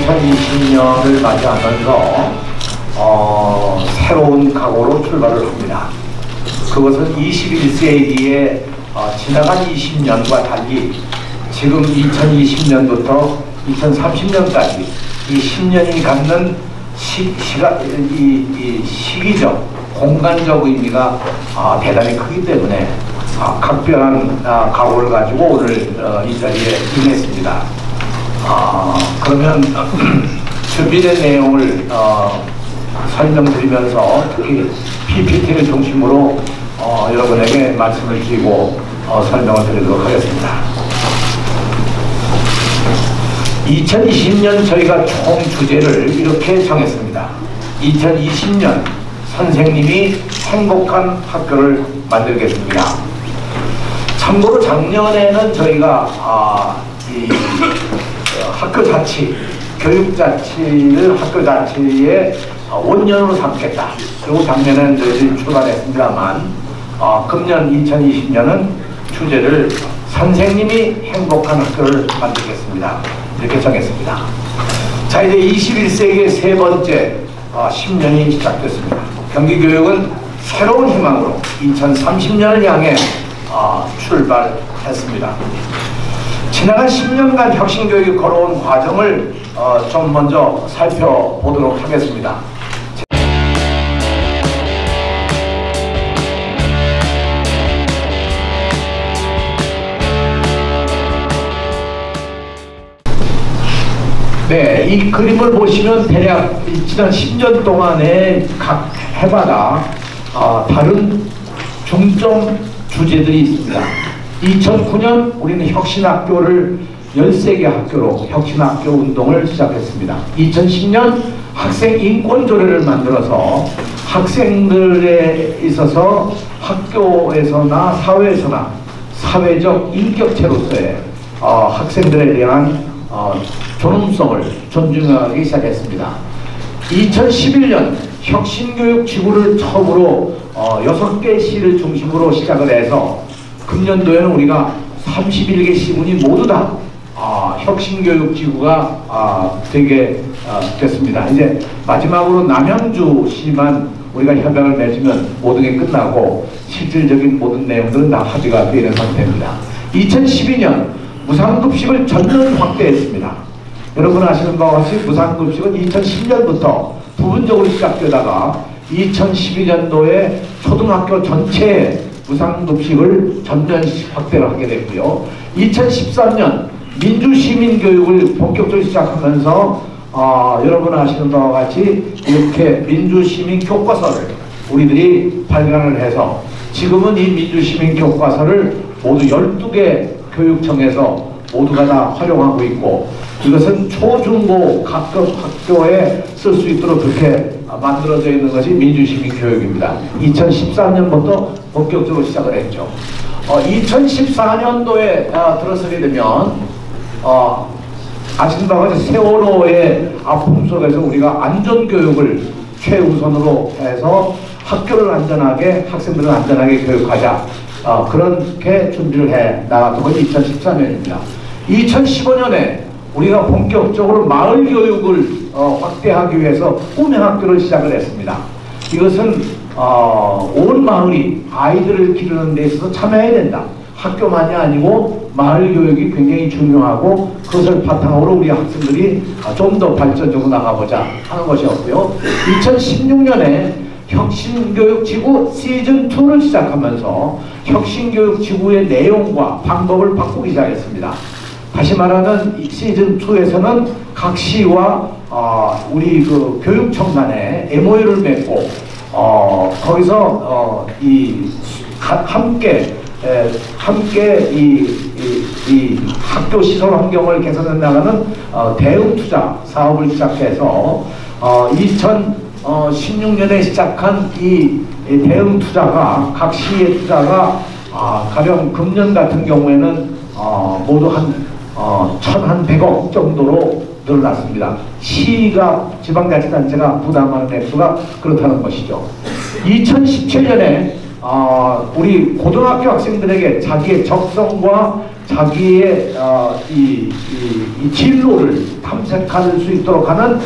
2020년을 맞이하면서 새로운 각오로 출발을 합니다. 그것은 21세기에 지나간 20년과 달리 지금 2020년부터 2030년까지 이 10년이 갖는 시기적, 공간적 의미가 대단히 크기 때문에 각별한 각오를 가지고 오늘 이 자리에 임했습니다. 그러면 준비된 내용을 설명드리면서 특히 PPT를 중심으로 여러분에게 말씀을 드리고 설명을 드리도록 하겠습니다. 2020년 저희가 총 주제를 이렇게 정했습니다. 2020년 선생님이 행복한 학교를 만들겠습니다. 참고로 작년에는 저희가 이 학교 자치, 교육 자치를 학교 자치의 원년으로 삼겠다. 그리고 작년에는 저희들이 출발했습니다만 금년 2020년은 주제를 선생님이 행복한 학교를 만들겠습니다. 이렇게 정했습니다. 자, 이제 21세기의 세 번째 10년이 시작됐습니다. 경기교육은 새로운 희망으로 2030년을 향해 출발했습니다. 지나간 10년간 혁신교육이 걸어온 과정을 좀 먼저 살펴보도록 하겠습니다. 네, 이 그림을 보시면 대략 지난 10년 동안에 각 해마다 다른 중점 주제들이 있습니다. 2009년 우리는 혁신학교를 13개 학교로 혁신학교 운동을 시작했습니다. 2010년 학생 인권조례를 만들어서 학생들에 있어서 학교에서나 사회에서나 사회적 인격체로서의 학생들에 대한 존엄성을 존중하기 시작했습니다. 2011년 혁신교육지구를 처음으로 6개 시를 중심으로 시작을 해서 금년도에는 우리가 31개 시군이 모두 다 혁신교육지구가 되게 됐습니다. 이제 마지막으로 남양주시만 우리가 협약을 맺으면 모든 게 끝나고 실질적인 모든 내용들은 다 합의가 되는 상태입니다. 2012년 무상급식을 전면 확대했습니다. 여러분 아시는 바와 같이 무상급식은 2010년부터 부분적으로 시작되다가 2012년도에 초등학교 전체에 무상급식을 전면 확대를 하게 됐고요. 2013년 민주시민교육을 본격적으로 시작하면서 여러분 아시는 바와 같이 이렇게 민주시민 교과서를 우리들이 발간을 해서 지금은 이 민주시민 교과서를 모두 12개 교육청에서 모두가 다 활용하고 있고 이것은 초중고 각급 학교에 쓸 수 있도록 그렇게 만들어져 있는 것이 민주시민 교육입니다. 2013년부터 본격적으로 시작을 했죠. 2014년도에 들어서게 되면 아시는 바와 같이 세월호의 아픔 속에서 우리가 안전교육을 최우선으로 해서 학교를 안전하게 학생들을 안전하게 교육하자 그렇게 준비를 해 나갔던 것이 2014년입니다. 2015년에 우리가 본격적으로 마을 교육을 확대하기 위해서 꿈의 학교를 시작을 했습니다. 이것은 온 마을이 아이들을 기르는 데 있어서 참여해야 된다. 학교만이 아니고 마을 교육이 굉장히 중요하고 그것을 바탕으로 우리 학생들이 좀 더 발전적으로 나가보자 하는 것이었고요. 2016년에 혁신교육지구 시즌2를 시작하면서 혁신교육지구의 내용과 방법을 바꾸기 시작했습니다. 다시 말하면 시즌2에서는 각 시와 우리 그 교육청 간에 MOU를 맺고 거기서 함께 이 학교 시설 환경을 개선해 나가는 대응 투자 사업을 시작해서 2016년에 시작한 이 대응 투자가 각 시의 투자가 가령 금년 같은 경우에는 모두 한 1,100억 정도로 늘어났습니다. 시가 지방자치단체가 부담하는 액수가 그렇다는 것이죠. 2017년에 우리 고등학교 학생들에게 자기의 적성과 자기의 이 진로를 탐색할 수 있도록 하는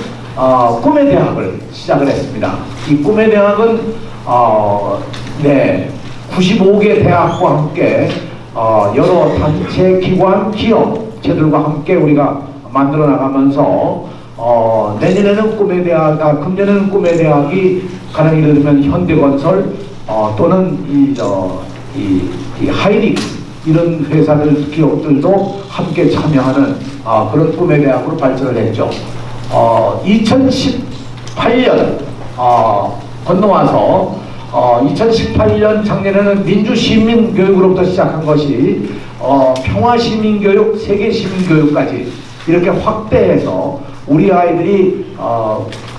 꿈의 대학을 시작을 했습니다. 이 꿈의 대학은 95개 대학과 함께 여러 단체, 기관, 기업체들과 함께 우리가 만들어 나가면서 내년에는 꿈의 대학, 금년에는 꿈의 대학이 가령 예를 들면 현대건설 또는 이 하이닉스 이런 회사들, 기업들도 함께 참여하는 그런 꿈의 대학으로 발전을 했죠. 2018년 건너와서 2018년 작년에는 민주시민교육으로부터 시작한 것이 평화시민교육, 세계시민교육까지 이렇게 확대해서 우리 아이들이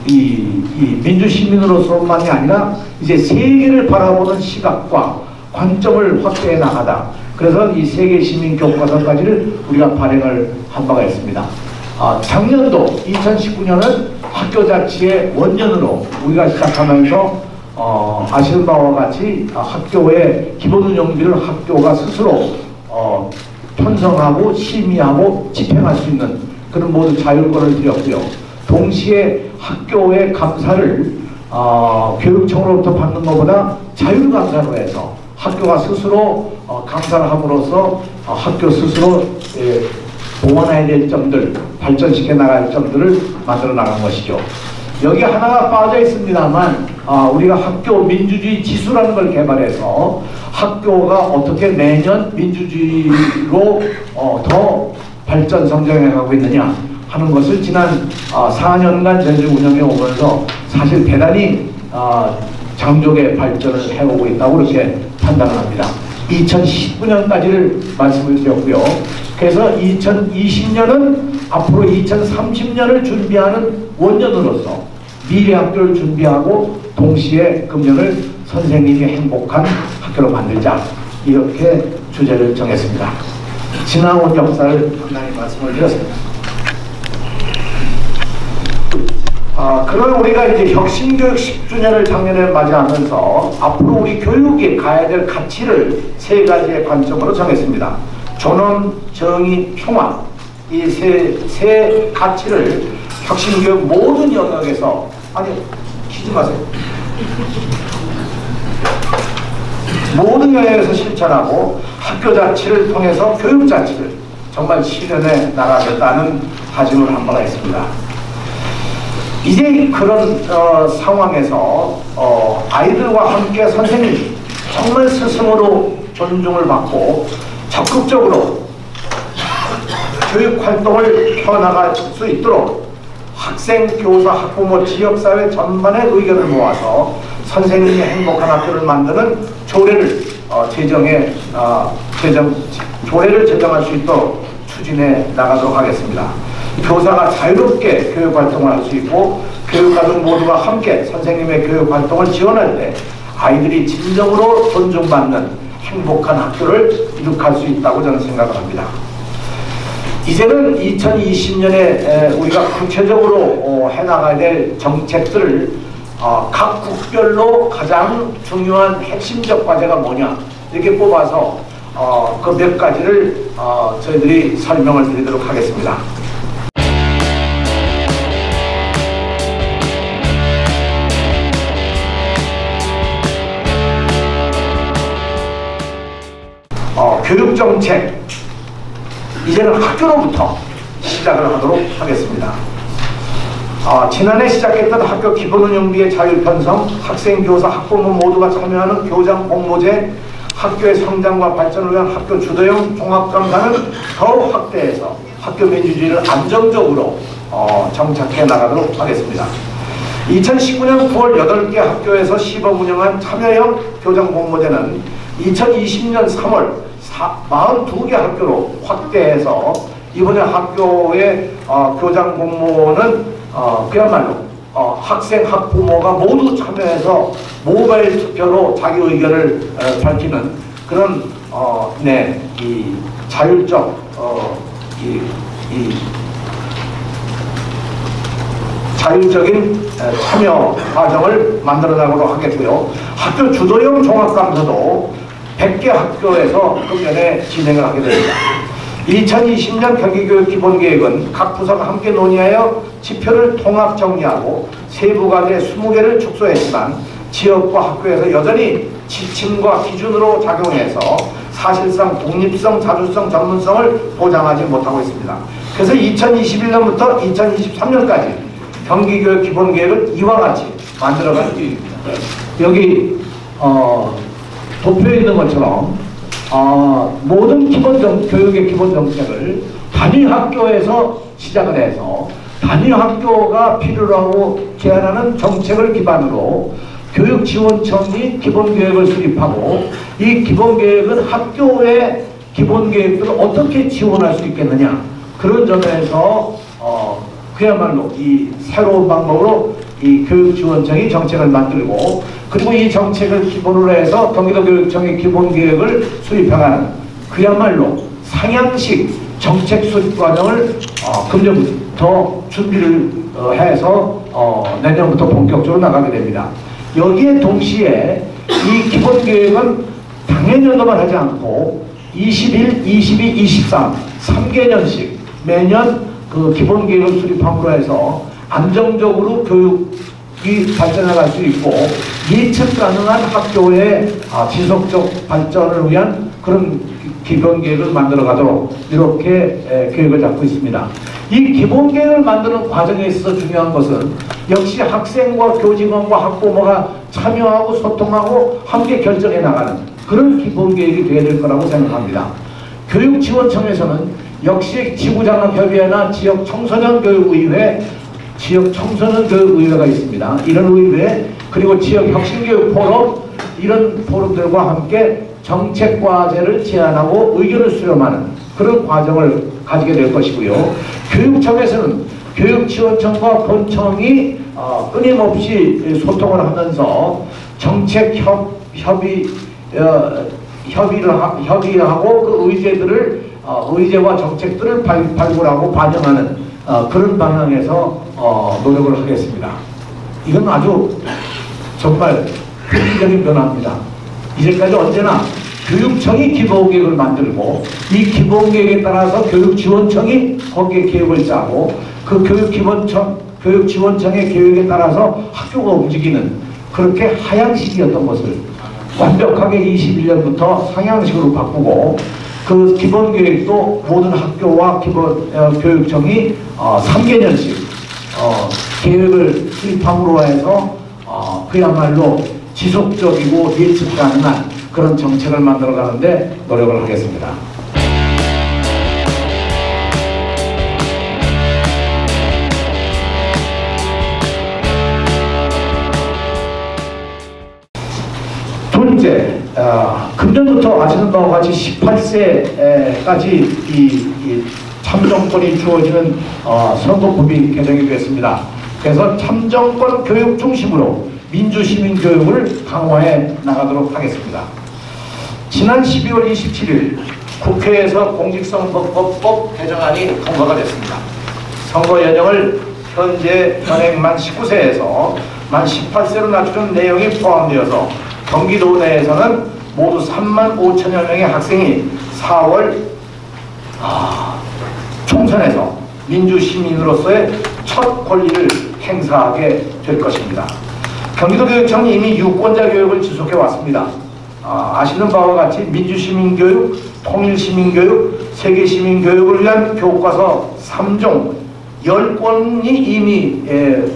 이 민주시민으로서만이 아니라 이제 세계를 바라보는 시각과 관점을 확대해 나가다. 그래서 이 세계시민교과서까지를 우리가 발행을 한 바가 있습니다. 작년도 2019년은 학교자치의 원년으로 우리가 시작하면서 아시는 바와 같이 학교의 기본 운영비를 학교가 스스로 편성하고 심의하고 집행할 수 있는 그런 모든 자율권을 드렸고요. 동시에 학교의 감사를 교육청으로부터 받는 것보다 자율감사로 해서 학교가 스스로 감사를 함으로써 학교 스스로 보완해야 될 점들, 발전시켜 나갈 점들을 만들어 나간 것이죠. 여기 하나가 빠져 있습니다만 우리가 학교 민주주의 지수라는 걸 개발해서 학교가 어떻게 매년 민주주의로 더 발전 성장해 가고 있느냐 하는 것을 지난 4년간 전주 운영해 오면서 사실 대단히 장족의 발전을 해오고 있다고 그렇게 판단을 합니다. 2019년까지를 말씀을 드렸고요. 그래서 2020년은 앞으로 2030년을 준비하는 원년으로서 미래학교를 준비하고 동시에 금년을 선생님이 행복한 학교로 만들자, 이렇게 주제를 정했습니다. 지나온 역사를 간단히 말씀을 드렸습니다. 그럼 우리가 이제 혁신교육 10주년을 작년에 맞이하면서 앞으로 우리 교육이 가야 될 가치를 세 가지의 관점으로 정했습니다. 존엄, 정의, 평화, 이 세 가치를 혁신교육 모든 영역에서, 아니 키지 마세요. 모든 영역에서 실천하고 학교 자치를 통해서 교육 자치를 정말 실현해 나가겠다는 다짐을 한 바가 있습니다. 이제 그런 상황에서 아이들과 함께 선생님이 정말 스승으로 존중을 받고 적극적으로 교육활동을 펴나갈 수 있도록 학생, 교사, 학부모, 지역사회 전반의 의견을 모아서 선생님이 행복한 학교를 만드는 조례를 조례를 제정할 수 있도록 추진해 나가도록 하겠습니다. 교사가 자유롭게 교육활동을 할 수 있고 교육가족 모두가 함께 선생님의 교육활동을 지원할 때 아이들이 진정으로 존중받는 행복한 학교를 이룩할 수 있다고 저는 생각을 합니다. 이제는 2020년에 우리가 구체적으로 해나가야 될 정책들을 각 국별로 가장 중요한 핵심적 과제가 뭐냐 이렇게 뽑아서 그 몇 가지를 저희들이 설명을 드리도록 하겠습니다. 교육정책, 이제는 학교로부터 시작을 하도록 하겠습니다. 지난해 시작했던 학교 기본운영비의 자율편성, 학생, 교사, 학부모 모두가 참여하는 교장 공모제, 학교의 성장과 발전을 위한 학교 주도형 종합강사는 더욱 확대해서 학교 민주주의를 안정적으로 정착해 나가도록 하겠습니다. 2019년 9월 8개 학교에서 시범 운영한 참여형 교장 공모제는 2020년 3월 42개 학교로 확대해서 이번에 학교의 교장 공모는 그야말로 학생, 학부모가 모두 참여해서 모바일 투표로 자기 의견을 밝히는 그런 이 자율적 자율적인 참여 과정을 만들어 나가도록 하겠고요. 학교 주도형 종합감사도 100개 학교에서 금년에 진행을 하게 됩니다. 2020년 경기교육 기본계획은 각 부서가 함께 논의하여 지표를 통합 정리하고 세부 과제 20개를 축소했지만 지역과 학교에서 여전히 지침과 기준으로 작용해서 사실상 독립성, 자주성, 전문성을 보장하지 못하고 있습니다. 그래서 2021년부터 2023년까지 경기교육 기본계획을 이와 같이 만들어갈 계획입니다. 여기 도표에 있는 것처럼 모든 교육의 기본 정책을 단위 학교에서 시작을 해서 단위 학교가 필요로 하고 제안하는 정책을 기반으로 교육지원청이 기본계획을 수립하고 이 기본계획은 학교의 기본계획들을 어떻게 지원할 수 있겠느냐, 그런 점에서 그야말로 이 새로운 방법으로 이 교육지원청이 정책을 만들고, 그리고 이 정책을 기본으로 해서 경기도교육청의 기본계획을 수립해가는 그야말로 상향식 정책 수립 과정을 금년부터 준비를 해서 내년부터 본격적으로 나가게 됩니다. 여기에 동시에 이 기본계획은 당해년도만 하지 않고 21, 22, 23 3개년씩 매년 그 기본계획을 수립함으로 해서 안정적으로 교육이 발전해갈 수 있고 예측 가능한 학교의 지속적 발전을 위한 그런 기본계획을 만들어가도록 이렇게 계획을 잡고 있습니다. 이 기본계획을 만드는 과정에 있어서 중요한 것은 역시 학생과 교직원과 학부모가 참여하고 소통하고 함께 결정해 나가는 그런 기본계획이 되어야 될 거라고 생각합니다. 교육지원청에서는 역시 지구장학협의회나 지역청소년교육의회, 지역청소년교육의회가 있습니다. 이런 의회, 그리고 지역혁신교육 포럼, 이런 포럼들과 함께 정책과제를 제안하고 의견을 수렴하는 그런 과정을 가지게 될 것이고요. 교육청에서는 교육지원청과 본청이 끊임없이 소통을 하면서 정책 협의하고 그 의제와 정책들을 발굴하고 반영하는 그런 방향에서 노력을 하겠습니다. 이건 아주 정말 획기적인 변화입니다. 이제까지 언제나 교육청이 기본계획을 만들고 이 기본계획에 따라서 교육지원청이 거기에 계획을 짜고 그 교육지원청의 계획에 따라서 학교가 움직이는 그렇게 하향식이었던 것을 완벽하게 21년부터 상향식으로 바꾸고 그 기본계획도 모든 학교와 교육청이 3개년씩 계획을 수립함으로 해서 그야말로 지속적이고 예측 가능한 그런 정책을 만들어가는데 노력을 하겠습니다. 둘째, 금년부터 아시는 바와 같이 18세까지 이 참정권이 주어지는 선거법이 개정이 됐습니다. 그래서 참정권 교육 중심으로 민주시민교육을 강화해 나가도록 하겠습니다. 지난 12월 27일 국회에서 공직선거법 개정안이 통과가 됐습니다. 선거 연령을 현재 현행 만 19세에서 만 18세로 낮추는 내용이 포함되어서 경기도 내에서는 모두 3만 5천여 명의 학생이 4월 총선에서 민주시민으로서의 첫 권리를 행사하게 될 것입니다. 경기도교육청이 이미 유권자 교육을 지속해 왔습니다. 아시는 바와 같이 민주시민교육, 통일시민교육, 세계시민교육을 위한 교과서 3종 10권이 이미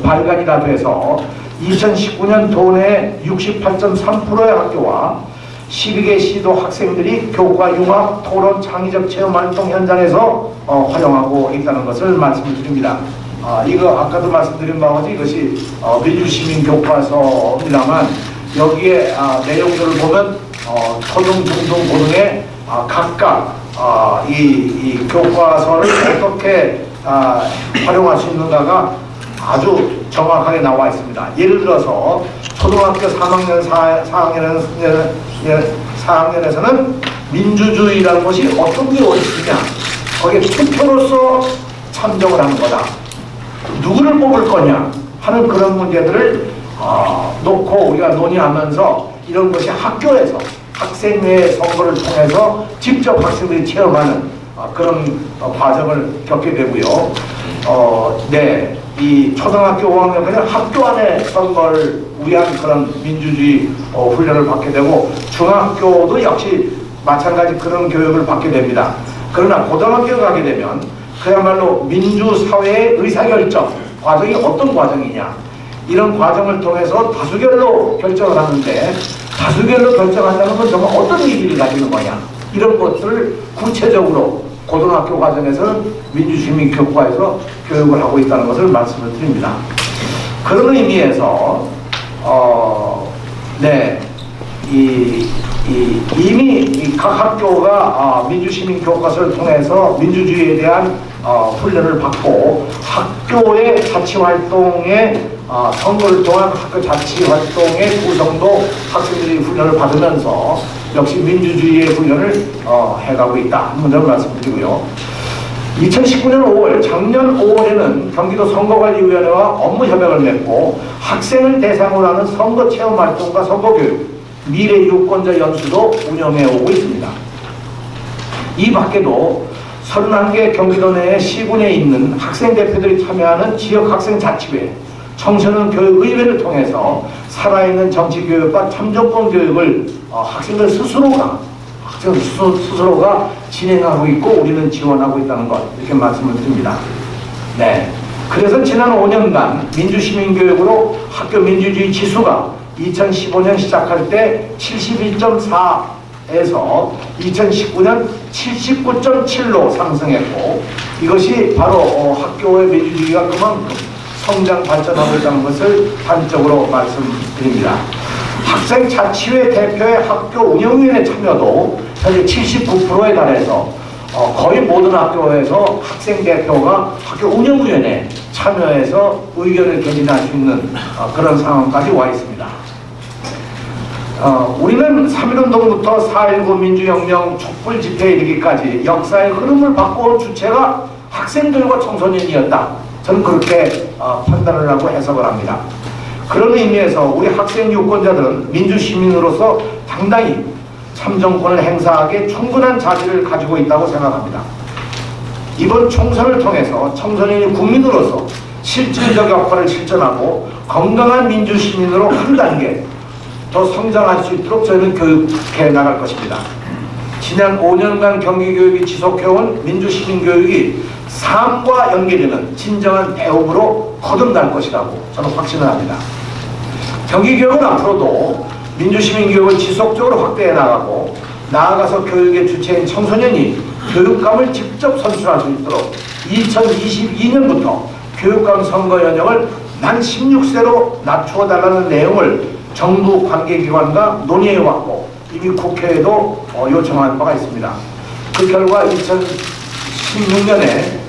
발간이 다 돼서 2019년 도내 68.3%의 학교와 12개 시도 학생들이 교과 융합, 토론, 창의적 체험활동 현장에서 활용하고 있다는 것을 말씀을 드립니다. 이거 아까도 말씀드린 바와 같이 이것이 민주시민 교과서입니다만 여기에 내용들을 보면 초등, 중등, 고등에 각각 이 교과서를 어떻게 활용할 수 있는가가 아주 정확하게 나와 있습니다. 예를 들어서 초등학교 3학년, 4학년에서는 민주주의라는 것이 어떤 게 어딨느냐, 거기에 투표로서 참정을 하는 거다. 누구를 뽑을 거냐 하는 그런 문제들을 놓고 우리가 논의하면서 이런 것이 학교에서 학생회의 선거를 통해서 직접 학생들이 체험하는 그런 과정을 겪게 되고요. 네, 이 초등학교 5학년까지 학교 안에 선거를 위한 그런 민주주의 훈련을 받게 되고 중학교도 역시 마찬가지 그런 교육을 받게 됩니다. 그러나 고등학교 가게 되면 그야말로 민주사회의 의사결정 과정이 어떤 과정이냐 이런 과정을 통해서 다수결로 결정을 하는데 다수결로 결정한다는 건 정말 어떤 의미를 가지는 거냐 이런 것들을 구체적으로 고등학교 과정에서는 민주시민교육과에서 교육을 하고 있다는 것을 말씀을 드립니다. 그런 의미에서 네, 이미 각 학교가 민주시민교육과를 통해서 민주주의에 대한 훈련을 받고 학교의 자치활동에 선거를 통한 학교 자치활동의 구성도 학생들이 훈련을 받으면서 역시 민주주의의 훈련을 해가고 있다 하는 점을 말씀드리고요. 2019년 5월, 작년 5월에는 경기도 선거관리위원회와 업무협약을 맺고 학생을 대상으로 하는 선거체험활동과 선거교육, 미래유권자 연수도 운영해 오고 있습니다. 이 밖에도 31개 경기도 내 시군에 있는 학생 대표들이 참여하는 지역학생자치회, 청소년 교육의회를 통해서 살아있는 정치교육과 참정권 교육을 학생들 스스로가 진행하고 있고 우리는 지원하고 있다는 것 이렇게 말씀을 드립니다. 네, 그래서 지난 5년간 민주시민교육으로 학교 민주주의 지수가 2015년 시작할 때 71.4에서 2019년 79.7로 상승했고 이것이 바로 학교의 민주주의가 그만큼 성장 발전하고 있다는 것을 단적으로 말씀드립니다. 학생자치회 대표의 학교 운영위원회 참여도 현재 79%에 달해서 거의 모든 학교에서 학생 대표가 학교 운영위원회에 참여해서 의견을 개진할 수 있는 그런 상황까지 와 있습니다. 우리는 3.1운동부터 4.19 민주혁명 촛불 집회에 이르기까지 역사의 흐름을 바꿔온 주체가 학생들과 청소년이었다. 저는 그렇게 판단을 하고 해석을 합니다. 그런 의미에서 우리 학생 유권자들은 민주시민으로서 당당히 참정권을 행사하기에 충분한 자질을 가지고 있다고 생각합니다. 이번 총선을 통해서 청소년이 국민으로서 실질적 역할을 실천하고 건강한 민주시민으로 한 단계 더 성장할 수 있도록 저희는 교육해 나갈 것입니다. 지난 5년간 경기교육이 지속해온 민주시민교육이 삶과 연계되는 진정한 배움으로 거듭날 것이라고 저는 확신을 합니다. 경기교육은 앞으로도 민주시민교육을 지속적으로 확대해 나가고 나아가서 교육의 주체인 청소년이 교육감을 직접 선출할 수 있도록 2022년부터 교육감 선거 연령을 만 16세로 낮추어 달라는 내용을 정부 관계기관과 논의해왔고 이미 국회에도 요청한 바가 있습니다. 그 결과 2016년에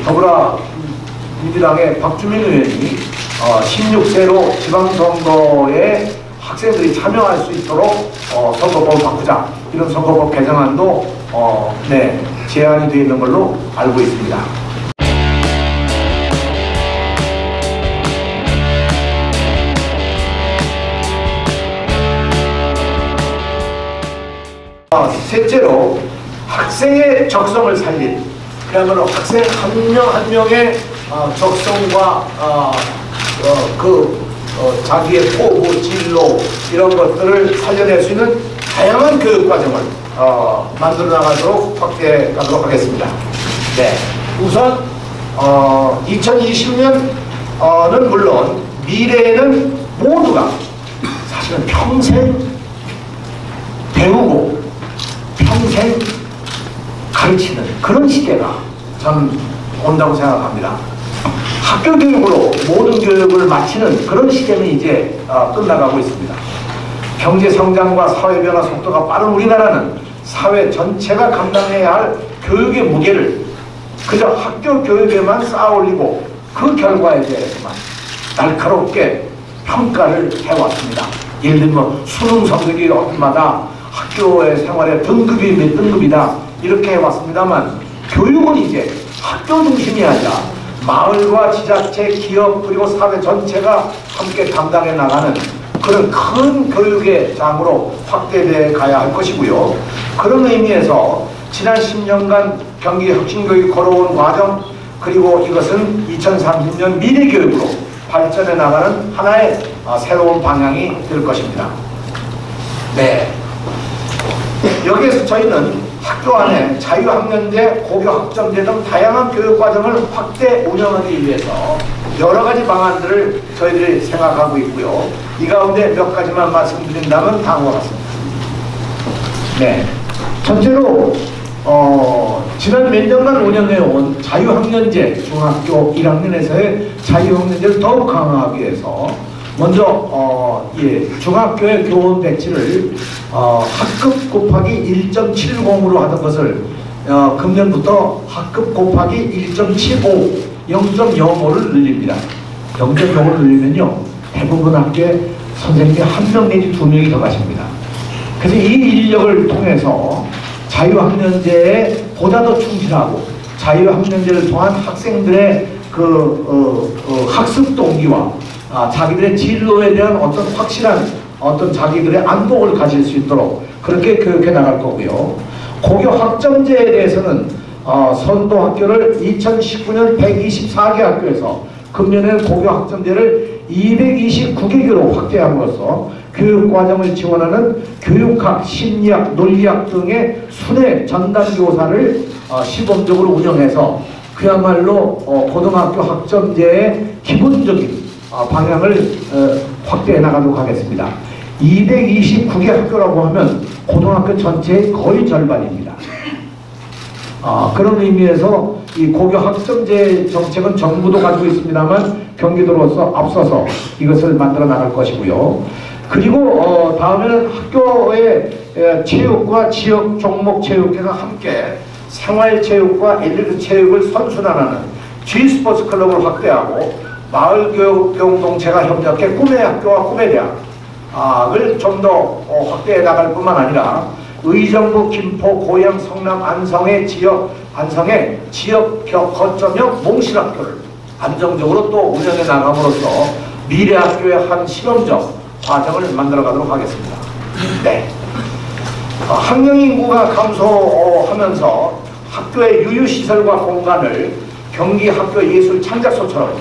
더불어민주당의 박주민 의원이 16세로 지방선거에 학생들이 참여할 수 있도록 선거법을 바꾸자 이런 선거법 개정안도 제안이 되어 있는 걸로 알고 있습니다. 셋째로 학생의 적성을 살린 그야말로 학생 한 명 한 명의 적성과 자기의 포부, 진로 이런 것들을 살려낼 수 있는 다양한 교육과정을 만들어 나가도록 확대해 가도록 하겠습니다. 네, 우선 2020년은 물론 미래에는 모두가 사실은 평생 배우고 평생 가르치는 그런 시대가 저는 온다고 생각합니다. 학교 교육으로 모든 교육을 마치는 그런 시대는 이제 끝나가고 있습니다. 경제 성장과 사회 변화 속도가 빠른 우리나라는 사회 전체가 감당해야 할 교육의 무게를 그저 학교 교육에만 쌓아올리고 그 결과에 대해서만 날카롭게 평가를 해왔습니다. 예를 들면 수능 성적이 어디마다 학교의 생활의 등급이 몇 등급이다 이렇게 해왔습니다만 교육은 이제 학교 중심이 아니라 마을과 지자체, 기업 그리고 사회 전체가 함께 담당해 나가는 그런 큰 교육의 장으로 확대돼 가야 할 것이고요. 그런 의미에서 지난 10년간 경기 혁신교육이 걸어온 과정, 그리고 이것은 2030년 미래교육으로 발전해 나가는 하나의 새로운 방향이 될 것입니다. 네. 여기에서 저희는 학교 안에 자유학년제, 고교학점제 등 다양한 교육과정을 확대 운영하기 위해서 여러 가지 방안들을 저희들이 생각하고 있고요. 이 가운데 몇 가지만 말씀드린다면 다음과 같습니다. 네. 전체로 지난 몇 년간 운영해온 자유학년제, 중학교 1학년에서의 자유학년제를 더욱 강화하기 위해서 먼저 중학교의 교원 배치를 학급 곱하기 1.70으로 하던 것을 금년부터 학급 곱하기 1.75, 0.05를 늘립니다. 0.05를 늘리면요, 대부분 학교에 선생님이 1명 내지 2명이 더 가십니다. 그래서 이 인력을 통해서 자유학년제에 보다 더 충실하고 자유학년제를 통한 학생들의 학습 동기와 자기들의 진로에 대한 어떤 확실한 어떤 자기들의 안목을 가질 수 있도록 그렇게 교육해 나갈 거고요. 고교 학점제에 대해서는 선도 학교를 2019년 124개 학교에서 금년에는 고교 학점제를 229개교로 확대함으로써 교육과정을 지원하는 교육학, 심리학, 논리학 등의 순회 전담교사를 시범적으로 운영해서 그야말로 고등학교 학점제의 기본적인 방향을 확대해 나가도록 하겠습니다. 229개 학교라고 하면 고등학교 전체의 거의 절반입니다. 그런 의미에서 이 고교 학점제 정책은 정부도 가지고 있습니다만 경기도로서 앞서서 이것을 만들어 나갈 것이고요. 그리고 다음에는 학교의 체육과 지역 종목 체육회가 함께 생활체육과 엘리트 체육을 선순환하는 G스포츠 클럽을 확대하고 마을교육 공동체가 협력해 꿈의 학교와 꿈의 대학을 좀 더 확대해 나갈 뿐만 아니라 의정부, 김포, 고양, 성남, 안성의 지역 거점형 몽실학교를 안정적으로 또 운영해 나감으로써 미래학교의 한 실험적 과정을 만들어 가도록 하겠습니다. 네. 학령 인구가 감소하면서 학교의 유유시설과 공간을 경기 학교 예술 창작소처럼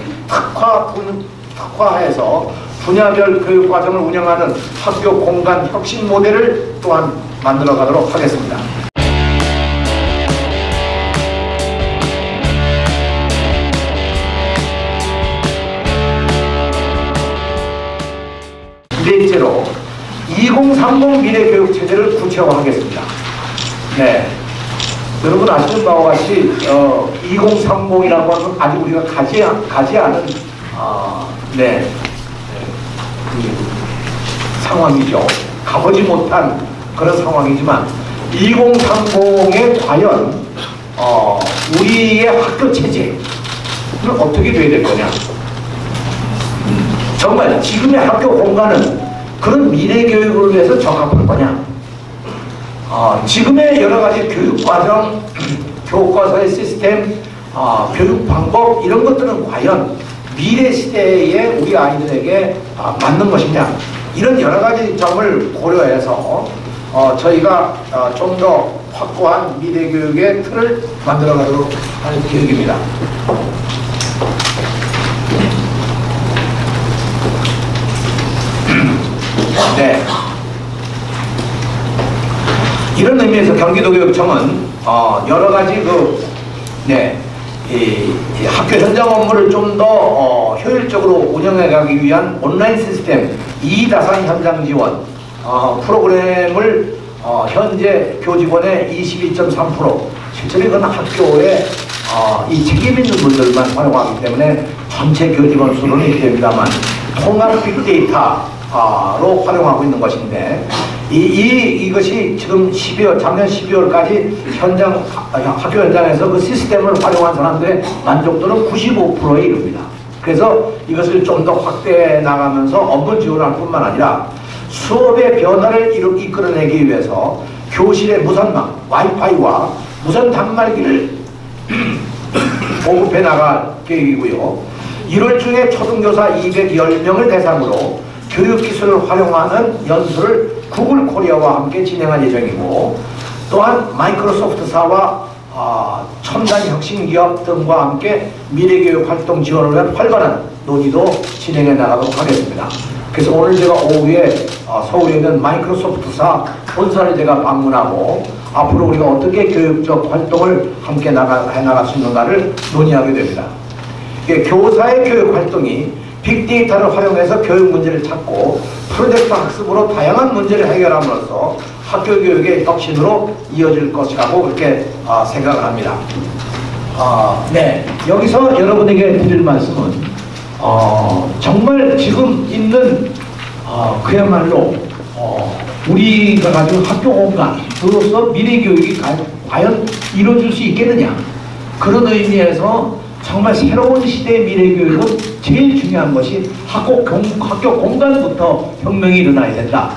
특화해서 분야별 교육과정을 운영하는 학교 공간 혁신 모델을 또한 만들어 가도록 하겠습니다. 넷째로 2030 미래교육체제를 구체화하겠습니다. 네. 여러분 아시는 바와 같이 2030이라고 하는 아직 우리가 가지 않은 상황이죠. 가보지 못한 그런 상황이지만 2030에 과연 우리의 학교 체제는 어떻게 돼야 될 거냐. 정말 지금의 학교 공간은 그런 미래 교육을 위해서 적합한 거냐. 지금의 여러 가지 교육과정, 교과서의 시스템, 교육 방법 이런 것들은 과연 미래 시대에 우리 아이들에게 맞는 것이냐. 이런 여러 가지 점을 고려해서 저희가 좀 더 확고한 미래 교육의 틀을 만들어 가도록 하는 계획입니다. 네. 이런 의미에서 경기도교육청은 여러 가지 학교 현장 업무를 좀 더 효율적으로 운영해 가기 위한 온라인 시스템 이다산 현장 지원 프로그램을 현재 교직원의 22.3% 실제로 이건 학교에 이 책임 있는 분들만 활용하기 때문에 전체 교직원 수는 이렇게 됩니다만 통합 빅데이터로 활용하고 있는 것인데 이것이 지금 작년 12월까지 학교 현장에서 그 시스템을 활용한 사람들의 만족도는 95%에 이릅니다. 그래서 이것을 좀 더 확대해 나가면서 업무 지원할 뿐만 아니라 수업의 변화를 이끌어내기 위해서 교실의 무선망, 와이파이와 무선 단말기를 보급해 나갈 계획이고요. 1월 중에 초등교사 210명을 대상으로 교육기술을 활용하는 연수를 구글 코리아와 함께 진행할 예정이고, 또한 마이크로소프트사와 첨단 혁신기업 등과 함께 미래교육 활동 지원을 위한 활발한 논의도 진행해 나가도록 하겠습니다. 그래서 오늘 제가 오후에 서울에 있는 마이크로소프트사 본사를 제가 방문하고 앞으로 우리가 어떻게 교육적 활동을 함께 해나갈 수 있는가를 논의하게 됩니다. 교사의 교육 활동이 빅데이터를 활용해서 교육 문제를 찾고 프로젝트 학습으로 다양한 문제를 해결함으로써 학교 교육의 혁신으로 이어질 것이라고 그렇게 생각을 합니다. 네, 여기서 여러분에게 드릴 말씀은 정말 지금 있는 그야말로 우리가 가지고 학교 공간으로서 미래 교육이 과연 이루어질 수 있겠느냐, 그런 의미에서 정말 새로운 시대의 미래 교육은 제일 중요한 것이 학교 공간부터 혁명이 일어나야 된다.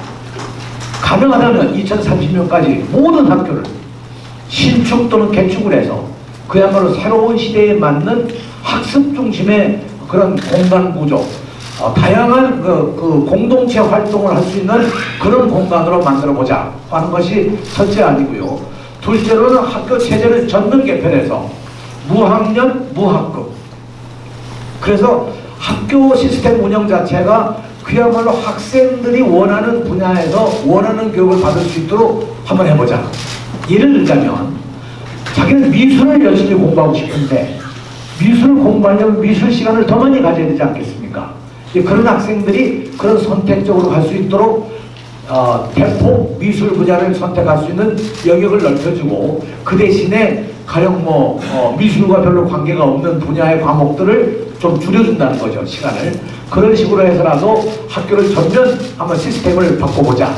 가능하다면 2030년까지 모든 학교를 신축 또는 개축을 해서 그야말로 새로운 시대에 맞는 학습 중심의 그런 공간 구조, 다양한 그 공동체 활동을 할 수 있는 그런 공간으로 만들어 보자 하는 것이 첫째 아니고요. 둘째로는 학교 체제를 전면 개편해서 무학년, 무학급. 그래서 학교 시스템 운영 자체가 그야말로 학생들이 원하는 분야에서 원하는 교육을 받을 수 있도록 한번 해보자. 예를 들자면 자기는 미술을 열심히 공부하고 싶은데 미술을 공부하려면 미술 시간을 더 많이 가져야 되지 않겠습니까? 그런 학생들이 그런 선택적으로 갈 수 있도록 대폭 미술 분야를 선택할 수 있는 영역을 넓혀주고, 그 대신에 가령 미술과 별로 관계가 없는 분야의 과목들을 좀 줄여준다는 거죠, 시간을. 그런 식으로 해서라도 학교를 전면 한번 시스템을 바꿔보자.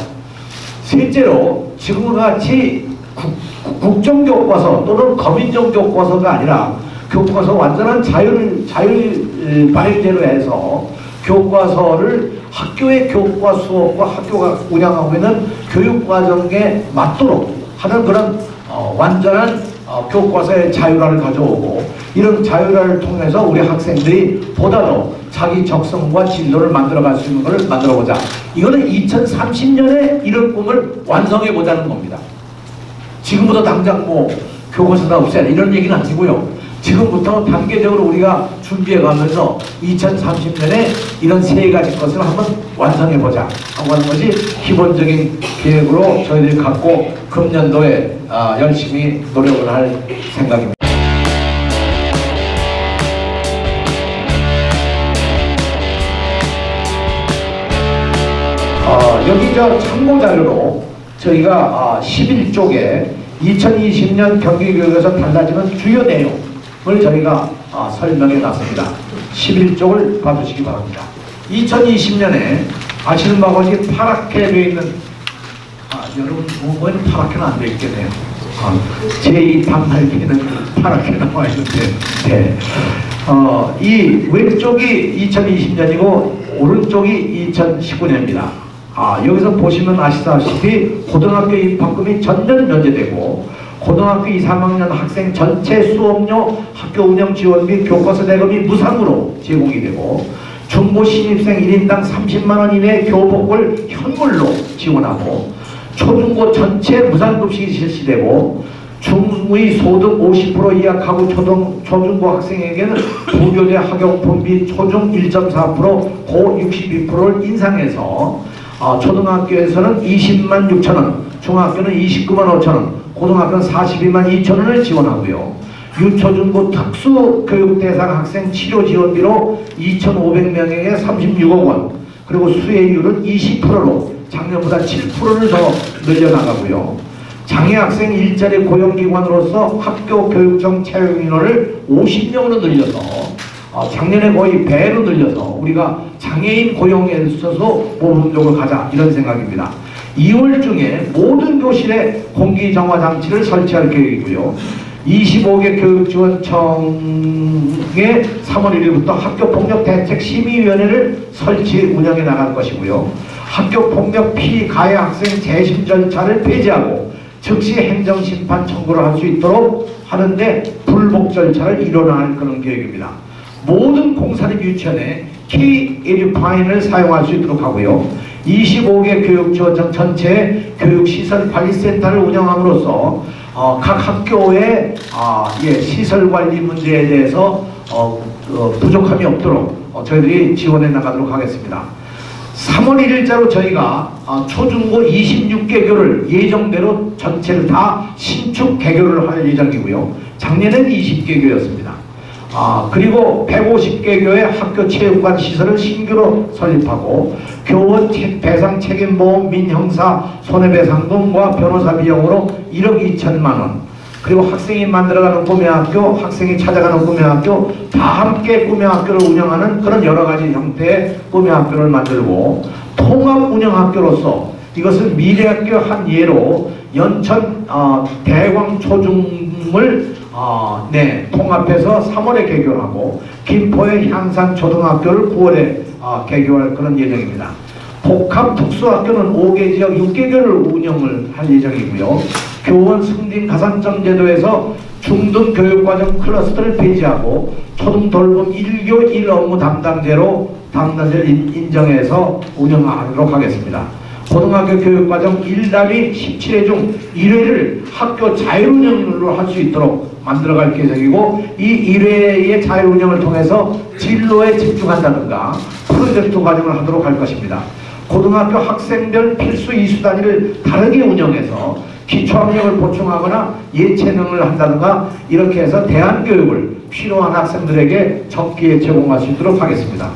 셋째로 지금과 같이 국정교과서 또는 검인정 교과서가 아니라 교과서 완전한 자율 발제로 해서 교과서를 학교의 교과 수업과 학교가 운영하고 있는 교육과정에 맞도록 하는 그런 완전한 교과서의 자율화를 가져오고, 이런 자율화를 통해서 우리 학생들이 보다도 자기 적성과 진로를 만들어갈 수 있는 것을 만들어보자. 이거는 2030년에 이런 꿈을 완성해보자는 겁니다. 지금부터 당장 교과서다 없애라 이런 얘기는 아니고요. 지금부터 단계적으로 우리가 준비해가면서 2030년에 이런 세 가지 것을 한번 완성해보자 하고 하는 것이 기본적인 계획으로 저희들이 갖고 금년도에 열심히 노력을 할 생각입니다. 여기 참고자료로 저희가 11쪽에 2020년 경기교육에서 달라지는 주요 내용을 저희가 설명해 놨습니다. 11쪽을 봐주시기 바랍니다. 2020년에 아시는 바와 같이 파랗게 되어 있는, 여러분 보면 파랗게는 안 되어 있겠네요. 제2 단말기는 파랗게 나와 있는데, 네. 이 왼쪽이 2020년이고 오른쪽이 2019년입니다. 여기서 보시면 아시다시피 고등학교 입학금이 전면 면제되고 고등학교 2, 3학년 학생 전체 수업료 학교 운영 지원비 교과서 대금이 무상으로 제공이 되고, 중고 신입생 1인당 30만원 이내의 교복을 현물로 지원하고, 초중고 전체 무상급식이 실시되고, 중의 소득 50% 이하 가구 초중고 학생에게는 부교재 학용품 및 초중 1.4%, 고 62%를 인상해서 초등학교에서는 20만 6천원, 중학교는 29만 5천원, 고등학교는 42만 2천원을 지원하고요. 유초중고 특수교육 대상 학생 치료 지원비로 2,500명에게 36억 원, 그리고 수혜율은 20%로 작년보다 7%를 더 늘려나가고요. 장애 학생 일자리 고용기관으로서 학교 교육청 채용 인원을 50명으로 늘려서 작년에 거의 배로 늘려서 우리가 장애인 고용에 있어서 모범적으로 가자 이런 생각입니다. 2월 중에 모든 교실에 공기정화 장치를 설치할 계획이고요. 25개 교육지원청에 3월 1일부터 학교폭력대책심의위원회를 설치 운영해 나갈 것이고요. 학교폭력 피가해 학생 재심 절차를 폐지하고 즉시 행정심판 청구를 할 수 있도록 하는데 등록 절차를 일원화할 그런 계획입니다. 모든 공사립 유치원에 키 에듀파인을 사용할 수 있도록 하고요. 25개 교육지원청 전체 교육시설관리센터를 운영함으로써 각 학교의 시설관리 문제에 대해서 부족함이 없도록 저희들이 지원해 나가도록 하겠습니다. 3월 1일자로 저희가 초중고 26개교를 예정대로 전체를 다 신축 개교를 할 예정이고요. 작년엔 20개교였습니다. 그리고 150개교의 학교 체육관 시설을 신규로 설립하고 교원 배상 책임보험 민 형사 손해배상금과 변호사 비용으로 1억 2천만원, 그리고 학생이 만들어가는 꿈의학교, 학생이 찾아가는 꿈의학교 다 함께 꿈의학교를 운영하는 그런 여러가지 형태의 꿈의학교를 만들고, 통합운영학교로서 이것은 미래학교 한 예로 연천 대광초중을 통합해서 3월에 개교를 하고, 김포의 향산초등학교를 9월에 개교할 그런 예정입니다. 복합특수학교는 5개 지역 6개교를 운영을 할 예정이고요. 교원 승진 가산점 제도에서 중등 교육과정 클러스터를 폐지하고 초등 돌봄 1교 1업무 담당자를 인정해서 운영하도록 하겠습니다. 고등학교 교육과정 1답이 17회 중 1회를 학교 자율운영으로 할 수 있도록 만들어갈 계획이고, 이 1회의 자율운영을 통해서 진로에 집중한다든가 프로젝트 과정을 하도록 할 것입니다. 고등학교 학생별 필수 이수 단위를 다르게 운영해서 기초학력을 보충하거나 예체능을 한다든가 이렇게 해서 대안교육을 필요한 학생들에게 적기에 제공할 수 있도록 하겠습니다.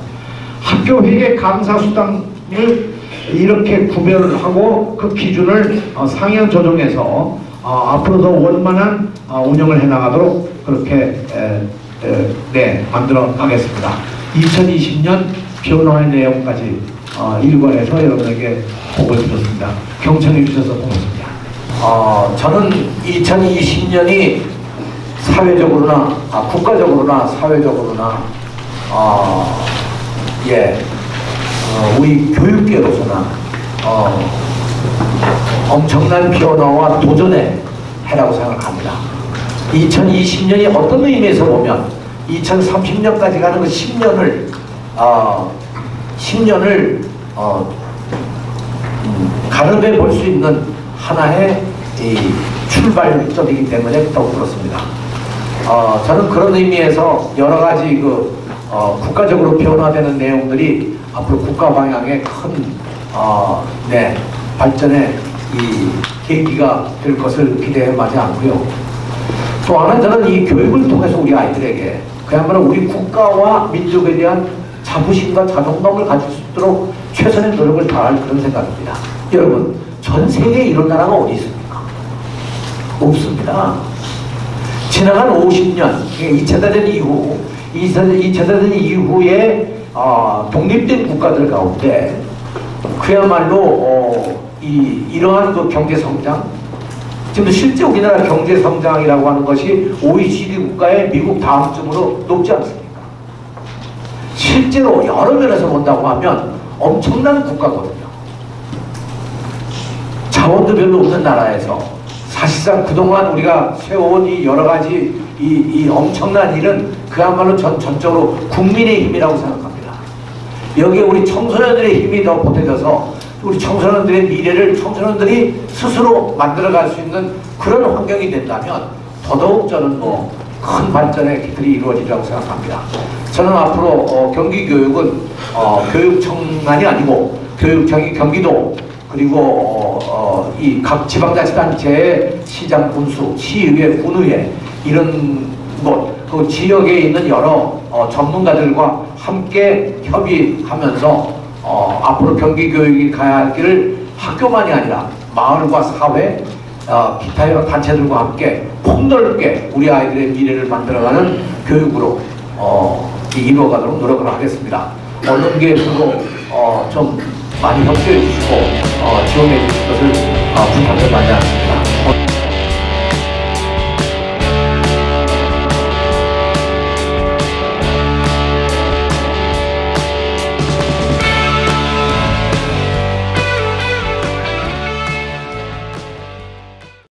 학교회계 강사수당을 이렇게 구별을 하고 그 기준을 상향 조정해서 앞으로 더 원만한 운영을 해나가도록 그렇게 만들어 가겠습니다. 2020년 변화의 내용까지 일관해서 여러분에게 보고를 드렸습니다. 경청해 주셔서 고맙습니다. 저는 2020년이 사회적으로나 국가적으로나 사회적으로나 우리 교육계로서나 엄청난 변화와 도전의 해라고 생각합니다. 2020년이 어떤 의미에서 보면 2030년까지 가는 그 10년을 가늠해 볼 수 있는 하나의 출발점이기 때문에 더욱 그렇습니다. 저는 그런 의미에서 여러 가지 국가적으로 변화되는 내용들이 앞으로 국가 방향의 큰 발전의 계기가 될 것을 기대하지 않고요. 또 하나 저는 이 교육을 통해서 우리 아이들에게 그야말로 우리 국가와 민족에 대한 자부심과 자존감을 가질 수 있도록 최선의 노력을 다할 그런 생각입니다. 여러분, 전 세계에 이런 나라가 어디 있습니까? 없습니다. 지나간 50년, 2차 대전 이후, 2차 대전 이후에 독립된 국가들 가운데 그야말로 이러한 그 경제성장, 지금 실제 우리나라 경제성장이라고 하는 것이 OECD 국가의 미국 다음쯤으로 높지 않습니까? 실제로 여러 면에서 본다고 하면 엄청난 국가거든요. 자원도 별로 없는 나라에서 사실상 그동안 우리가 세워온 이 여러 가지 이 엄청난 일은 그야말로 전적으로 국민의 힘이라고 생각합니다. 여기에 우리 청소년들의 힘이 더 보태져서 우리 청소년들의 미래를 청소년들이 스스로 만들어갈 수 있는 그런 환경이 된다면 더더욱 저는 큰 발전의 길이 이루어지리라고 생각합니다. 저는 앞으로 경기교육은 교육청만이 아니고 교육청이 경기도 그리고 이 각 지방자치단체의 시장 군수, 시의회, 군의회 이런 곳, 그 지역에 있는 여러 전문가들과 함께 협의하면서 앞으로 경기교육이 가야 할 길을 학교만이 아니라 마을과 사회, 기타 여러 단체들과 함께 폭넓게 우리 아이들의 미래를 만들어가는 교육으로 이루어가도록 노력을 하겠습니다. 언론계에서도 좀 많이 협조해 주시고 지원해 주실 것을 부탁을 많이 합니다.